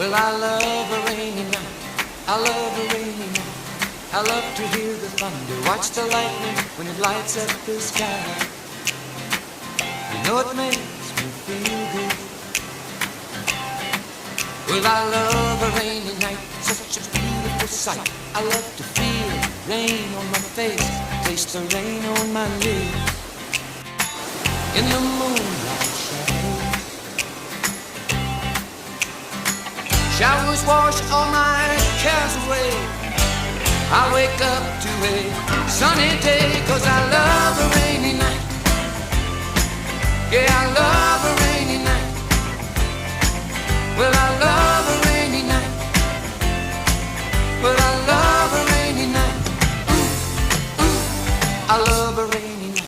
Well, I love a rainy night. I love a rainy night. I love to hear the thunder, watch the lightning when it lights up the sky. You know it makes me feel good. Well, I love a rainy night, such a beautiful sight. I love to feel rain on my face, taste the rain on my lips. In the moonlight shadows, showers wash all my cares away. I wake up to a sunny day, 'cause I love the rain.